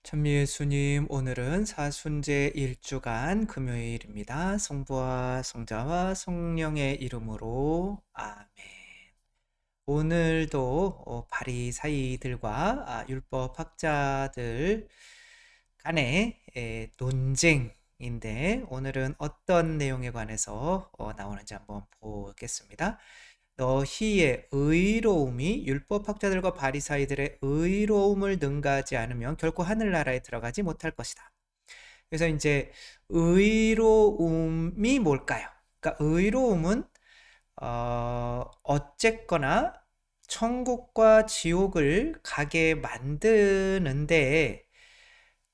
천미예수님, 오늘은 사순제 1주간 금요일입니다. 성부와 성자와 성령의 이름으로 아멘. 오늘도 바리사이들과 율법학자들 간의 논쟁인데 오늘은 어떤 내용에 관해서 나오는지 한번 보겠습니다. 너희의 의로움이 율법학자들과 바리사이들의 의로움을 능가하지 않으면 결코 하늘나라에 들어가지 못할 것이다. 그래서 이제 의로움이 뭘까요? 그러니까 의로움은 어쨌거나 천국과 지옥을 가게 만드는데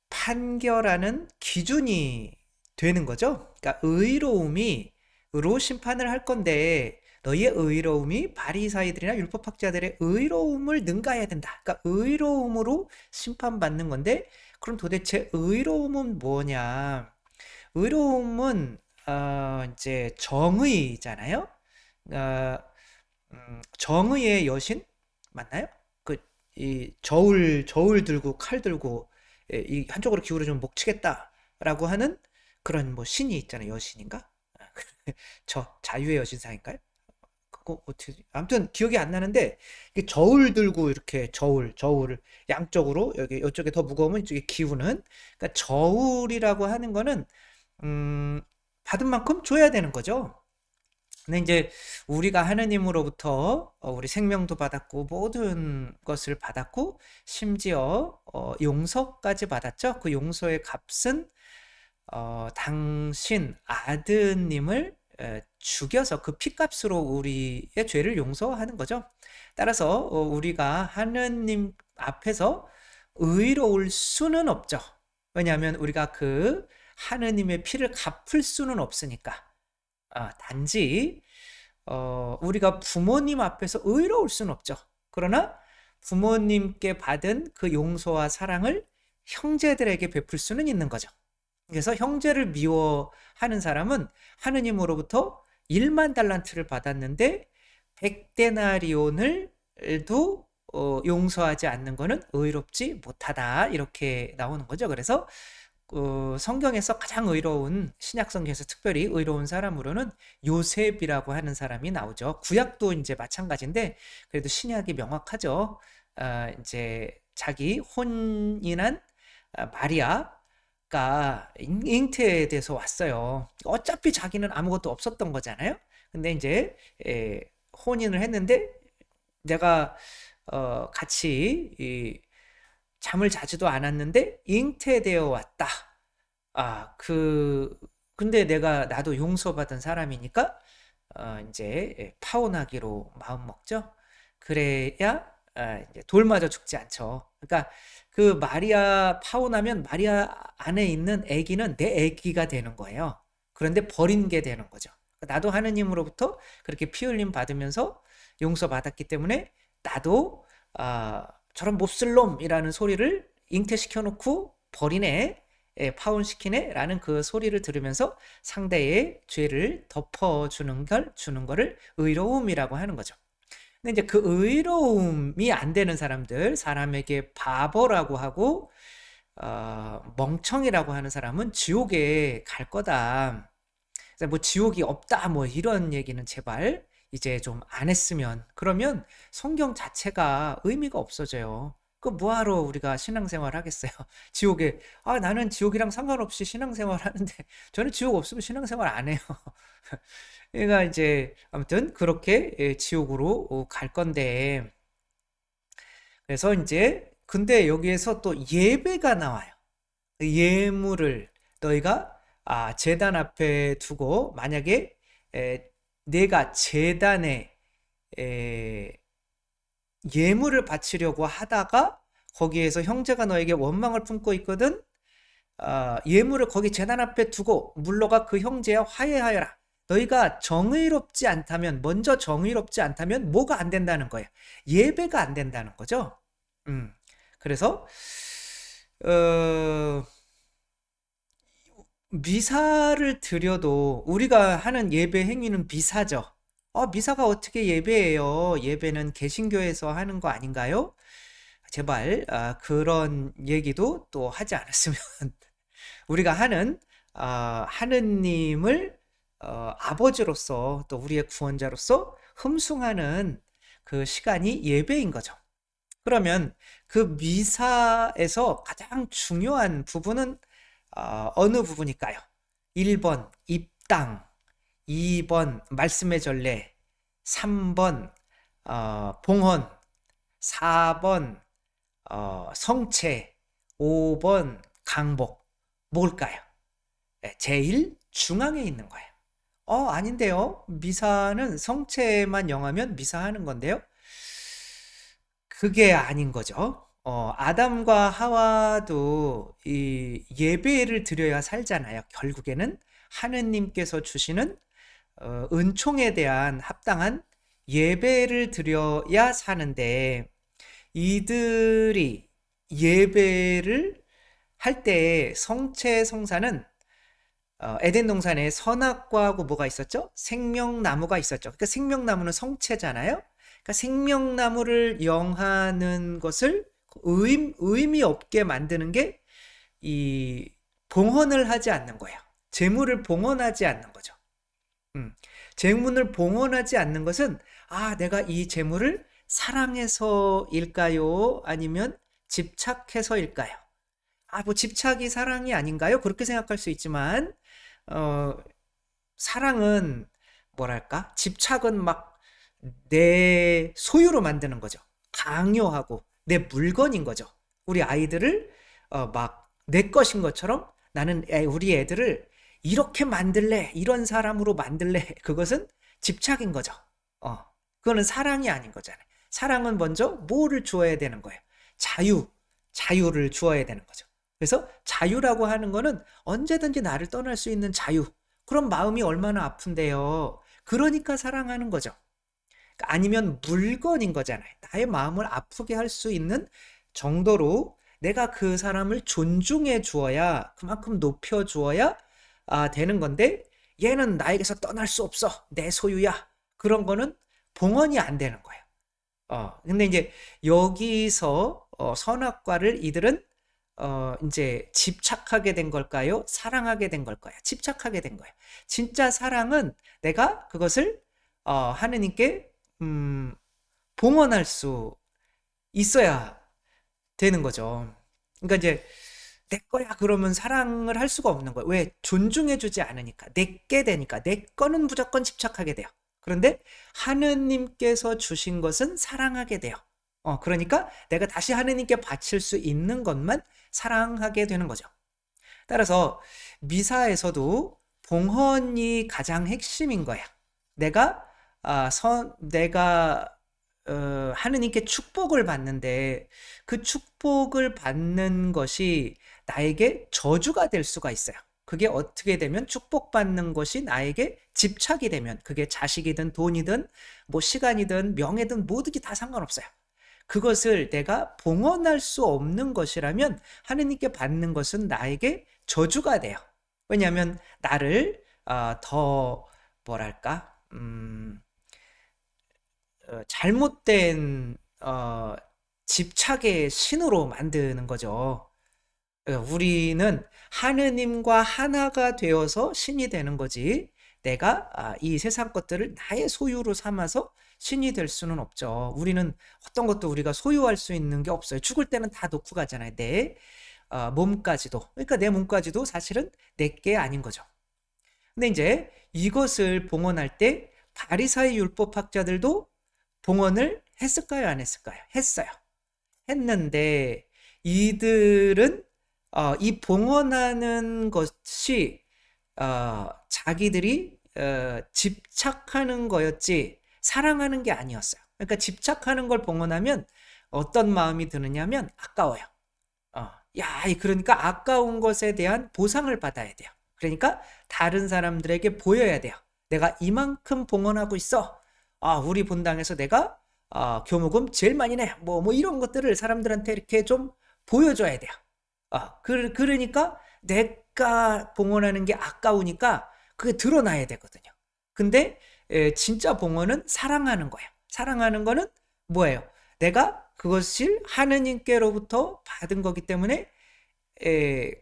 판결하는 기준이 되는 거죠. 그러니까 의로움이로 심판을 할 건데 너희의 의로움이 바리사이들이나 율법학자들의 의로움을 능가해야 된다. 그러니까 의로움으로 심판받는 건데 그럼 도대체 의로움은 뭐냐? 의로움은 이제 정의잖아요. 어, 정의의 여신 맞나요? 이 저울 들고 칼 들고 이 한쪽으로 기울여주면 목 치겠다라고 하는 그런 뭐 신이 있잖아요. 여신인가? 저 자유의 여신상인가요? 그거 어떻게 아무튼 기억이 안 나는데 이게 저울 들고 이렇게 저울을 양쪽으로 여기 이쪽에 더 무거우면 이쪽에 기우는 그러니까 저울이라고 하는 거는 받은 만큼 줘야 되는 거죠. 근데 이제 우리가 하느님으로부터 우리 생명도 받았고 모든 것을 받았고 심지어 용서까지 받았죠. 그 용서의 값은 당신 아드님을 죽여서 그 피값으로 우리의 죄를 용서하는 거죠. 따라서 우리가 하느님 앞에서 의로울 수는 없죠. 왜냐하면 우리가 그 하느님의 피를 갚을 수는 없으니까. 단지 우리가 부모님 앞에서 의로울 수는 없죠. 그러나 부모님께 받은 그 용서와 사랑을 형제들에게 베풀 수는 있는 거죠. 그래서 형제를 미워하는 사람은 하느님으로부터 1만 달란트를 받았는데 100데나리온을도 용서하지 않는 것은 의롭지 못하다 이렇게 나오는 거죠. 그래서 성경에서 가장 의로운 신약 성경에서 특별히 의로운 사람으로는 요셉이라고 하는 사람이 나오죠. 구약도 이제 마찬가지인데 그래도 신약이 명확하죠. 이제 자기 혼인한 마리아가 잉태돼서 왔어요. 어차피 자기는 아무것도 없었던 거잖아요. 근데 이제 혼인을 했는데 내가 같이 잠을 자지도 않았는데 잉태되어 왔다. 근데 나도 용서받은 사람이니까, 이제 파혼하기로 마음 먹죠. 그래야, 이제 돌 맞아 죽지 않죠. 그러니까 그 마리아 파혼하면 마리아 안에 있는 아기는 내 아기가 되는 거예요. 그런데 버린 게 되는 거죠. 나도 하느님으로부터 그렇게 피 흘림 받으면서 용서받았기 때문에 나도, 저런 몹쓸 놈이라는 소리를 잉태시켜 놓고 버리네, 파혼시키네 라는 그 소리를 들으면서 상대의 죄를 덮어주는 주는 거를 의로움이라고 하는 거죠. 근데 이제 그 의로움이 안 되는 사람들, 사람에게 바보라고 하고 멍청이라고 하는 사람은 지옥에 갈 거다. 뭐 지옥이 없다 뭐 이런 얘기는 제발 이제 좀 안 했으면. 그러면 성경 자체가 의미가 없어져요. 그 뭐하러 우리가 신앙생활 하겠어요? 지옥에 나는 지옥이랑 상관없이 신앙생활 하는데 저는 지옥 없으면 신앙생활 안 해요. 그러니까 이제 아무튼 그렇게 지옥으로 갈 건데 그래서 이제 근데 여기에서 또 예배가 나와요. 예물을 너희가 제단 앞에 두고 만약에 내가 제단에 예물을 바치려고 하다가 거기에서 형제가 너에게 원망을 품고 있거든. 예물을 거기 제단 앞에 두고 물러가 그 형제와 화해하여라. 너희가 정의롭지 않다면 먼저 정의롭지 않다면 뭐가 안 된다는 거야? 예배가 안 된다는 거죠. 그래서 어, 미사를 드려도 우리가 하는 예배 행위는 미사죠. 미사가 어떻게 예배예요? 예배는 개신교에서 하는 거 아닌가요? 제발 그런 얘기도 또 하지 않았으면 우리가 하는 하느님을 아버지로서 또 우리의 구원자로서 흠숭하는 그 시간이 예배인 거죠. 그러면 그 미사에서 가장 중요한 부분은 어느 부분일까요? 1번 입당, 2번 말씀의 전례, 3번 봉헌, 4번 성체, 5번 강복. 뭘까요? 제일 중앙에 있는 거예요. 아닌데요. 미사는 성체만 영하면 미사하는 건데요. 그게 아닌 거죠. 아담과 하와도 이 예배를 드려야 살잖아요. 결국에는 하느님께서 주시는 은총에 대한 합당한 예배를 드려야 사는데, 이들이 예배를 할 때 성체 성사는 에덴 동산에 선악과하고 뭐가 있었죠? 생명나무가 있었죠. 그러니까 생명나무는 성체잖아요. 그러니까 생명나무를 영하는 것을 의미 없게 만드는 게 이 봉헌을 하지 않는 거예요. 제물을 봉헌하지 않는 거죠. 제물을 봉헌하지 않는 것은 내가 이 제물을 사랑해서일까요? 아니면 집착해서일까요? 뭐 집착이 사랑이 아닌가요? 그렇게 생각할 수 있지만 사랑은 뭐랄까? 집착은 막 내 소유로 만드는 거죠. 강요하고 내 물건인 거죠. 우리 아이들을 막 내 것인 것처럼 나는 우리 애들을 이렇게 만들래, 이런 사람으로 만들래. 그것은 집착인 거죠. 그거는 사랑이 아닌 거잖아요. 사랑은 먼저 뭐를 주어야 되는 거예요? 자유를 주어야 되는 거죠. 그래서 자유라고 하는 거는 언제든지 나를 떠날 수 있는 자유. 그럼 마음이 얼마나 아픈데요. 그러니까 사랑하는 거죠. 아니면 물건인 거잖아요. 나의 마음을 아프게 할 수 있는 정도로 내가 그 사람을 존중해 주어야, 그만큼 높여 주어야 되는 건데, 얘는 나에게서 떠날 수 없어. 내 소유야. 그런 거는 봉헌이 안 되는 거예요. 근데 이제 여기서 선악과를 이들은 이제 집착하게 된 걸까요? 사랑하게 된 걸까요? 집착하게 된 거예요. 진짜 사랑은 내가 그것을 하느님께 봉헌할 수 있어야 되는 거죠. 그러니까 이제 내 거야 그러면 사랑을 할 수가 없는 거예요. 왜? 존중해주지 않으니까. 내게 되니까. 내 거는 무조건 집착하게 돼요. 그런데 하느님께서 주신 것은 사랑하게 돼요. 그러니까 내가 다시 하느님께 바칠 수 있는 것만 사랑하게 되는 거죠. 따라서 미사에서도 봉헌이 가장 핵심인 거야. 내가 하느님께 축복을 받는데 그 축복을 받는 것이 나에게 저주가 될 수가 있어요. 그게 어떻게 되면 축복받는 것이 나에게 집착이 되면, 그게 자식이든 돈이든 뭐 시간이든 명예든 뭐든지 다 상관없어요. 그것을 내가 봉헌할 수 없는 것이라면 하느님께 받는 것은 나에게 저주가 돼요. 왜냐하면 나를 더 뭐랄까 잘못된 집착의 신으로 만드는 거죠. 우리는 하느님과 하나가 되어서 신이 되는 거지, 내가 이 세상 것들을 나의 소유로 삼아서 신이 될 수는 없죠. 우리는 어떤 것도 우리가 소유할 수 있는 게 없어요. 죽을 때는 다 놓고 가잖아요. 내 몸까지도. 그러니까 내 몸까지도 사실은 내게 아닌 거죠. 근데 이제 이것을 봉헌할 때 바리사의 율법학자들도 봉헌을 했을까요? 안 했을까요? 했어요. 했는데 이들은 이 봉헌하는 것이 자기들이 집착하는 거였지 사랑하는 게 아니었어요. 그러니까 집착하는 걸 봉헌하면 어떤 마음이 드느냐면 아까워요. 그러니까 아까운 것에 대한 보상을 받아야 돼요. 그러니까 다른 사람들에게 보여야 돼요. 내가 이만큼 봉헌하고 있어. 우리 본당에서 내가 교무금 제일 많이 내. 뭐 이런 것들을 사람들한테 이렇게 좀 보여줘야 돼요. 그러니까 내가 봉헌하는 게 아까우니까 그게 드러나야 되거든요. 근데 진짜 봉헌은 사랑하는 거예요. 사랑하는 거는 뭐예요? 내가 그것을 하느님께로부터 받은 거기 때문에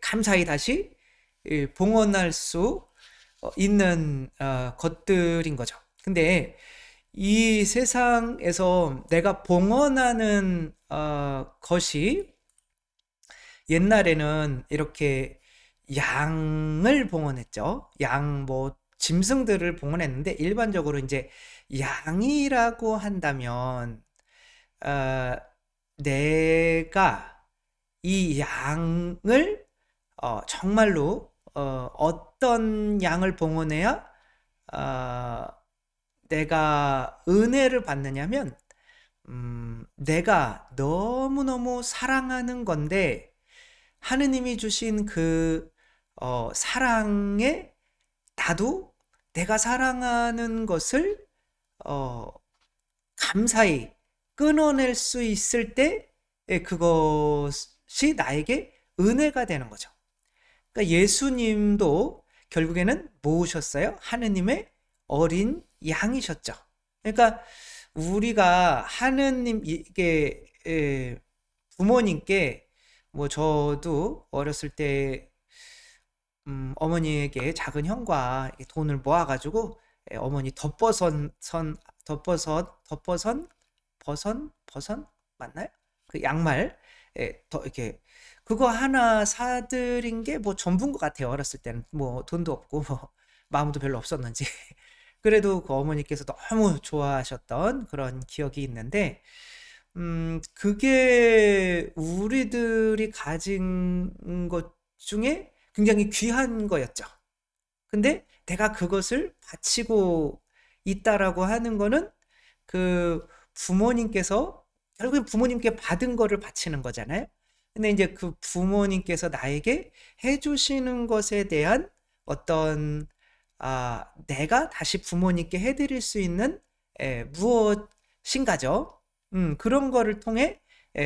감사히 다시 봉헌할 수 있는 것들인 거죠. 근데 이 세상에서 내가 봉헌하는 것이 옛날에는 이렇게 양을 봉헌했죠. 양, 뭐, 짐승들을 봉헌했는데 일반적으로 이제 양이라고 한다면 내가 이 양을 정말로 어떤 양을 봉헌해야 내가 은혜를 받느냐면 내가 너무너무 사랑하는 건데 하느님이 주신 그 사랑에 나도 내가 사랑하는 것을 감사히 끊어낼 수 있을 때 그것이 나에게 은혜가 되는 거죠. 그러니까 예수님도 결국에는 뭐셨어요? 하느님의 어린 양이셨죠. 그러니까 우리가 하느님 이게 부모님께 뭐 저도 어렸을 때 어머니에게 작은 형과 돈을 모아가지고 어머니 버선 맞나요? 그 양말 더 이렇게 그거 하나 사드린 게 뭐 전부인 것 같아요. 어렸을 때는 뭐 돈도 없고 뭐 마음도 별로 없었는지 그래도 그 어머니께서 너무 좋아하셨던 그런 기억이 있는데 그게 우리들이 가진 것 중에 굉장히 귀한 거였죠. 근데 내가 그것을 바치고 있다라고 하는 거는 그 부모님께서 결국엔 부모님께 받은 거를 바치는 거잖아요. 근데 이제 그 부모님께서 나에게 해주시는 것에 대한 어떤 내가 다시 부모님께 해드릴 수 있는 무엇인가죠. 그런 거를 통해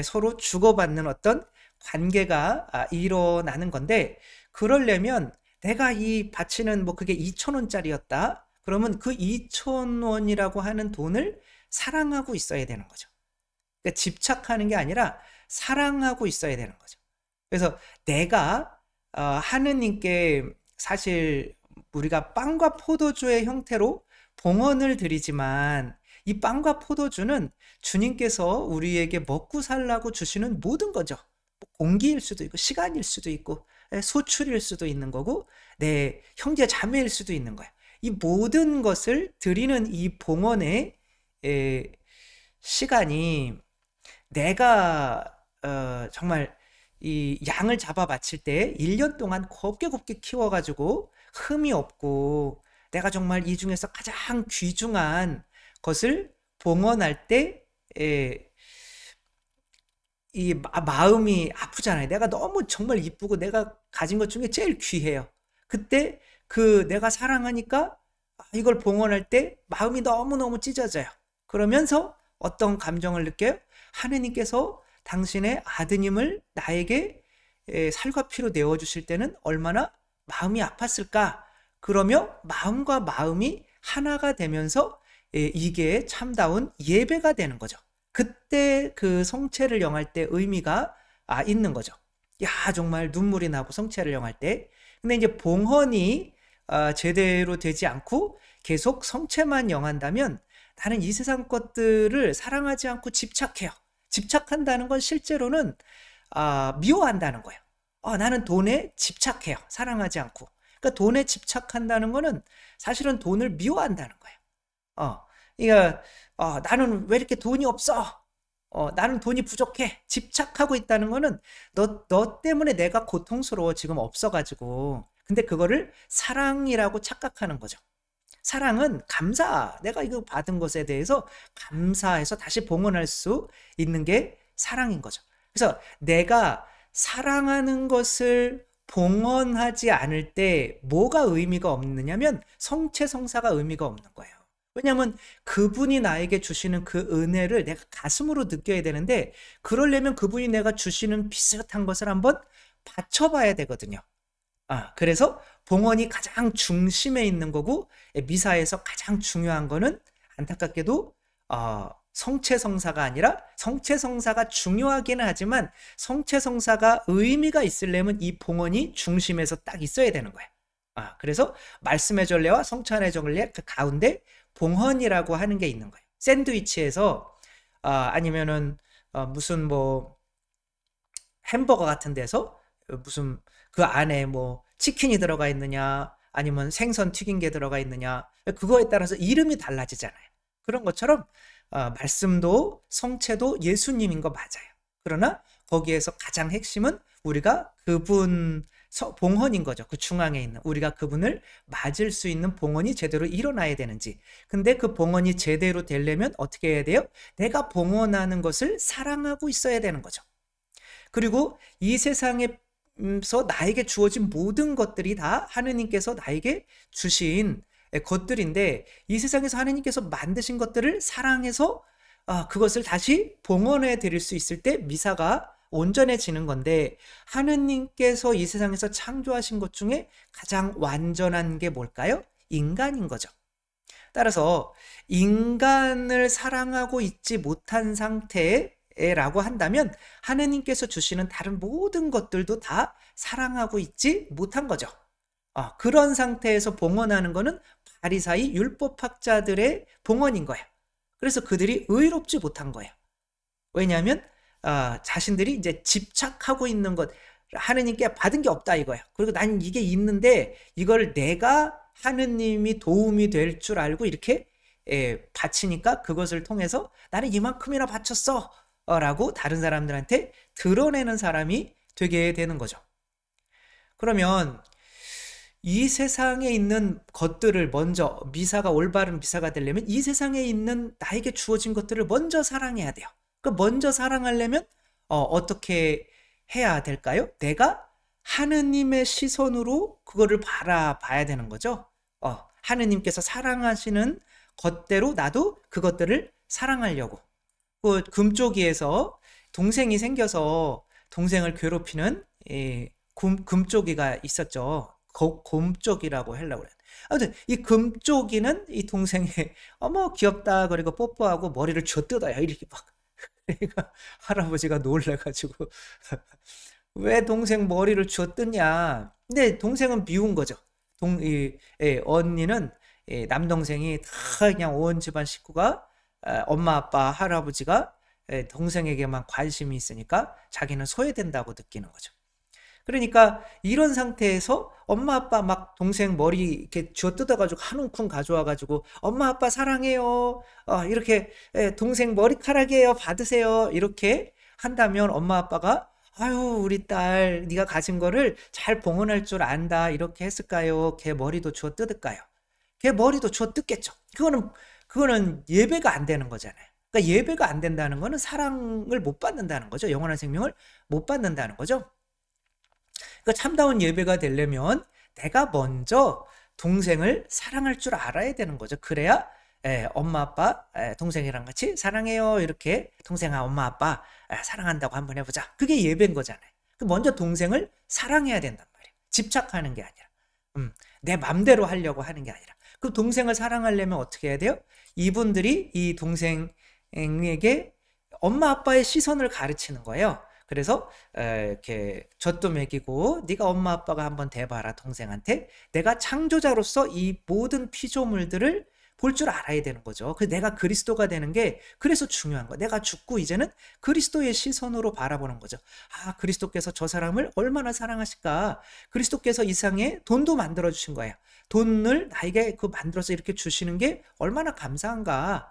서로 주고받는 어떤 관계가 일어나는 건데 그러려면 내가 이 바치는 뭐 그게 2,000원짜리였다. 그러면 그 2,000원이라고 하는 돈을 사랑하고 있어야 되는 거죠. 그러니까 집착하는 게 아니라 사랑하고 있어야 되는 거죠. 그래서 내가 하느님께 사실 우리가 빵과 포도주의 형태로 봉헌을 드리지만 이 빵과 포도주는 주님께서 우리에게 먹고 살라고 주시는 모든 거죠. 공기일 수도 있고 시간일 수도 있고 소출일 수도 있는 거고 내 형제 자매일 수도 있는 거야. 이 모든 것을 드리는 이 봉헌의 시간이 내가 정말 이 양을 잡아 바칠 때 1년 동안 곱게 키워가지고 흠이 없고 내가 정말 이 중에서 가장 귀중한 것을 봉헌할 때 이 마음이 아프잖아요. 내가 너무 정말 이쁘고 내가 가진 것 중에 제일 귀해요. 그때 그 내가 사랑하니까 이걸 봉헌할 때 마음이 너무너무 찢어져요. 그러면서 어떤 감정을 느껴요? 하느님께서 당신의 아드님을 나에게 살과 피로 내어주실 때는 얼마나 마음이 아팠을까? 그러며 마음과 마음이 하나가 되면서 이게 참다운 예배가 되는 거죠. 그때 그 성체를 영할 때 의미가 있는 거죠. 야, 정말 눈물이 나고 성체를 영할 때. 근데 이제 봉헌이 제대로 되지 않고 계속 성체만 영한다면 나는 이 세상 것들을 사랑하지 않고 집착해요. 집착한다는 건 실제로는 미워한다는 거예요. 나는 돈에 집착해요. 사랑하지 않고. 그러니까 돈에 집착한다는 거는 사실은 돈을 미워한다는 거예요. 그러니까 나는 왜 이렇게 돈이 없어? 나는 돈이 부족해. 집착하고 있다는 거는 너 때문에 내가 고통스러워 지금 없어가지고. 근데 그거를 사랑이라고 착각하는 거죠. 사랑은 감사. 내가 이거 받은 것에 대해서 감사해서 다시 봉헌할 수 있는 게 사랑인 거죠. 그래서 내가 사랑하는 것을 봉헌하지 않을 때 뭐가 의미가 없느냐면 성체성사가 의미가 없는 거예요. 왜냐하면 그분이 나에게 주시는 그 은혜를 내가 가슴으로 느껴야 되는데 그러려면 그분이 내가 주시는 비슷한 것을 한번 바쳐봐야 되거든요. 그래서 봉헌이 가장 중심에 있는 거고 미사에서 가장 중요한 거는 안타깝게도 성체성사가 아니라 성체성사가 중요하기는 하지만 성체성사가 의미가 있으려면 이 봉헌이 중심에서 딱 있어야 되는 거야. 그래서 말씀의 전례와 성찬의 전례 그 가운데 봉헌이라고 하는 게 있는 거예요. 샌드위치에서 아니면은 무슨 뭐 햄버거 같은 데서 무슨 그 안에 뭐 치킨이 들어가 있느냐 아니면 생선 튀긴 게 들어가 있느냐 그거에 따라서 이름이 달라지잖아요. 그런 것처럼 말씀도 성체도 예수님인 거 맞아요. 그러나 거기에서 가장 핵심은 우리가 그분 봉헌인 거죠. 그 중앙에 있는 우리가 그분을 맞을 수 있는 봉헌이 제대로 일어나야 되는지. 근데 그 봉헌이 제대로 되려면 어떻게 해야 돼요? 내가 봉헌하는 것을 사랑하고 있어야 되는 거죠. 그리고 이 세상에서 나에게 주어진 모든 것들이 다 하느님께서 나에게 주신 것들인데 이 세상에서 하느님께서 만드신 것들을 사랑해서 그것을 다시 봉헌해 드릴 수 있을 때 미사가 온전해지는 건데 하느님께서 이 세상에서 창조하신 것 중에 가장 완전한 게 뭘까요? 인간인 거죠. 따라서 인간을 사랑하고 있지 못한 상태라고 한다면 하느님께서 주시는 다른 모든 것들도 다 사랑하고 있지 못한 거죠. 그런 상태에서 봉헌하는 거는 바리사이 율법학자들의 봉헌인 거예요. 그래서 그들이 의롭지 못한 거예요. 왜냐하면 자신들이 이제 집착하고 있는 것 하느님께 받은 게 없다 이거예요. 그리고 난 이게 있는데 이걸 내가 하느님이 도움이 될 줄 알고 이렇게 바치니까 그것을 통해서 나는 이만큼이나 바쳤어 라고 다른 사람들한테 드러내는 사람이 되게 되는 거죠. 그러면 이 세상에 있는 것들을 먼저 미사가 올바른 미사가 되려면 이 세상에 있는 나에게 주어진 것들을 먼저 사랑해야 돼요. 그 먼저 사랑하려면 어떻게 해야 될까요? 내가 하느님의 시선으로 그거를 바라봐야 되는 거죠. 하느님께서 사랑하시는 것대로 나도 그것들을 사랑하려고. 그 금쪽이에서 동생이 생겨서 동생을 괴롭히는 금쪽이가 있었죠. 곰쪽이라고 하려고 그래요. 아무튼 이 금쪽이는 이 동생의 어머 귀엽다 그리고 뽀뽀하고 머리를 쥐어뜯어요. 이렇게 막. 그러니까 할아버지가 놀래가지고 왜 동생 머리를 쥐어뜯냐. 근데 동생은 미운 거죠. 언니는 남동생이 다 그냥 온 집안 식구가 엄마 아빠 할아버지가 동생에게만 관심이 있으니까 자기는 소외된다고 느끼는 거죠. 그러니까 이런 상태에서 엄마 아빠 막 동생 머리 이렇게 쥐어뜯어가지고 한 움큼 가져와가지고 엄마 아빠 사랑해요 이렇게 동생 머리카락이에요 받으세요 이렇게 한다면 엄마 아빠가 아유 우리 딸 네가 가진 거를 잘 봉헌할 줄 안다 이렇게 했을까요? 걔 머리도 쥐어뜯을까요? 걔 머리도 쥐어뜯겠죠. 그거는 예배가 안 되는 거잖아요. 그러니까 예배가 안 된다는 거는 사랑을 못 받는다는 거죠. 영원한 생명을 못 받는다는 거죠. 그러니까 참다운 예배가 되려면 내가 먼저 동생을 사랑할 줄 알아야 되는 거죠. 그래야 엄마 아빠 동생이랑 같이 사랑해요 이렇게 동생아 엄마 아빠 사랑한다고 한번 해보자. 그게 예배인 거잖아요. 먼저 동생을 사랑해야 된단 말이에요. 집착하는 게 아니라 내 맘대로 하려고 하는 게 아니라 그 동생을 사랑하려면 어떻게 해야 돼요? 이분들이 이 동생에게 엄마 아빠의 시선을 가르치는 거예요. 그래서 이렇게 젖도 먹이고 네가 엄마 아빠가 한번 대봐라 동생한테. 내가 창조자로서 이 모든 피조물들을 볼 줄 알아야 되는 거죠. 그래서 내가 그리스도가 되는 게 그래서 중요한 거야. 내가 죽고 이제는 그리스도의 시선으로 바라보는 거죠. 그리스도께서 저 사람을 얼마나 사랑하실까. 그리스도께서 이 세상에 돈도 만들어 주신 거예요. 돈을 나에게 만들어서 이렇게 주시는 게 얼마나 감사한가.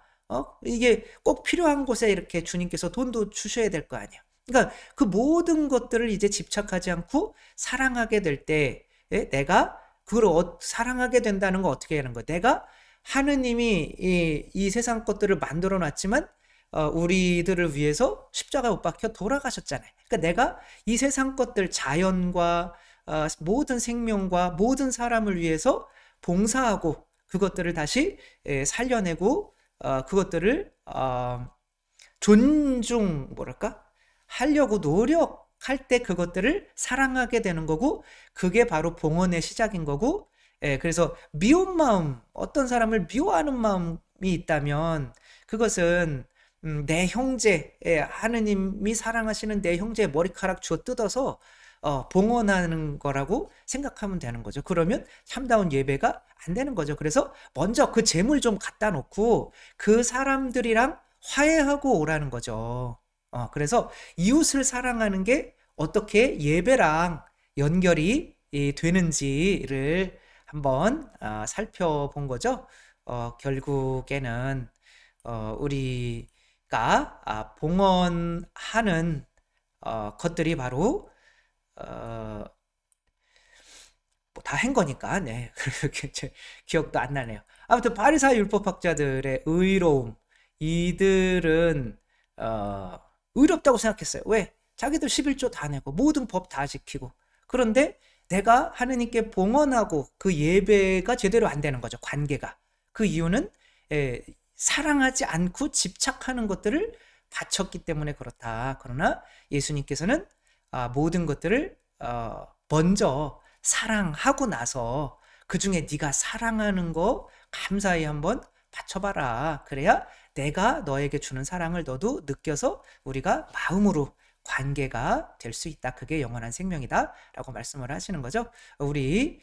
이게 꼭 필요한 곳에 이렇게 주님께서 돈도 주셔야 될 거 아니에요. 그러니까 그 모든 것들을 이제 집착하지 않고 사랑하게 될 때 내가 그걸 사랑하게 된다는 거 어떻게 하는 거야? 내가 하느님이 이 세상 것들을 만들어 놨지만 우리들을 위해서 십자가에 못 박혀 돌아가셨잖아요. 그러니까 내가 이 세상 것들 자연과 모든 생명과 모든 사람을 위해서 봉사하고 그것들을 다시 살려내고 그것들을 뭐랄까? 하려고 노력할 때 그것들을 사랑하게 되는 거고 그게 바로 봉헌의 시작인 거고 그래서 미운 마음 어떤 사람을 미워하는 마음이 있다면 그것은 내 형제, 하느님이 사랑하시는 내 형제의 머리카락 주워 뜯어서 봉헌하는 거라고 생각하면 되는 거죠. 그러면 참다운 예배가 안 되는 거죠. 그래서 먼저 그 재물 좀 갖다 놓고 그 사람들이랑 화해하고 오라는 거죠. 그래서 이웃을 사랑하는 게 어떻게 예배랑 연결이 되는지를 한번 살펴본 거죠. 결국에는 우리가 봉헌하는 것들이 바로 뭐다 한 거니까, 네. 그렇게 기억도 안 나네요. 아무튼 바리사의 율법학자들의 의로움, 이들은 의롭다고 생각했어요. 왜? 자기들 11조 다 내고 모든 법 다 지키고. 그런데 내가 하느님께 봉헌하고 그 예배가 제대로 안 되는 거죠. 관계가. 그 이유는 사랑하지 않고 집착하는 것들을 바쳤기 때문에 그렇다. 그러나 예수님께서는 모든 것들을 먼저 사랑하고 나서 그 중에 네가 사랑하는 거 감사히 한번 바쳐봐라. 그래야 내가 너에게 주는 사랑을 너도 느껴서 우리가 마음으로 관계가 될 수 있다. 그게 영원한 생명이다. 라고 말씀을 하시는 거죠. 우리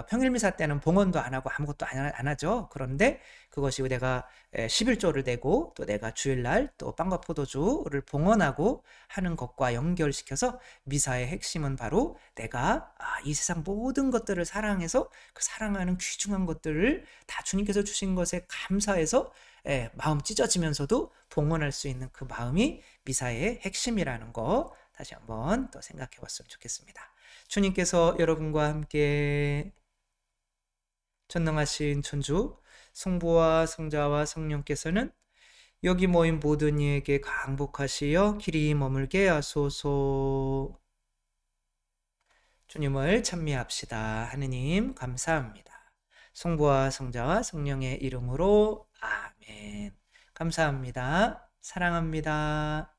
평일미사 때는 봉헌도 안 하고 아무것도 안 하죠. 그런데 그것이 내가 11조를 내고 또 내가 주일날 또 빵과 포도주를 봉헌하고 하는 것과 연결시켜서 미사의 핵심은 바로 내가 이 세상 모든 것들을 사랑해서 그 사랑하는 귀중한 것들을 다 주님께서 주신 것에 감사해서 마음 찢어지면서도 봉헌할 수 있는 그 마음이 미사의 핵심이라는 거 다시 한번 또 생각해 봤으면 좋겠습니다. 주님께서 여러분과 함께 전능하신 천주 성부와 성자와 성령께서는 여기 모인 모든 이에게 강복하시어 길이 머물게 하소서. 주님을 찬미합시다. 하느님 감사합니다. 성부와 성자와 성령의 이름으로 아멘. 감사합니다. 사랑합니다.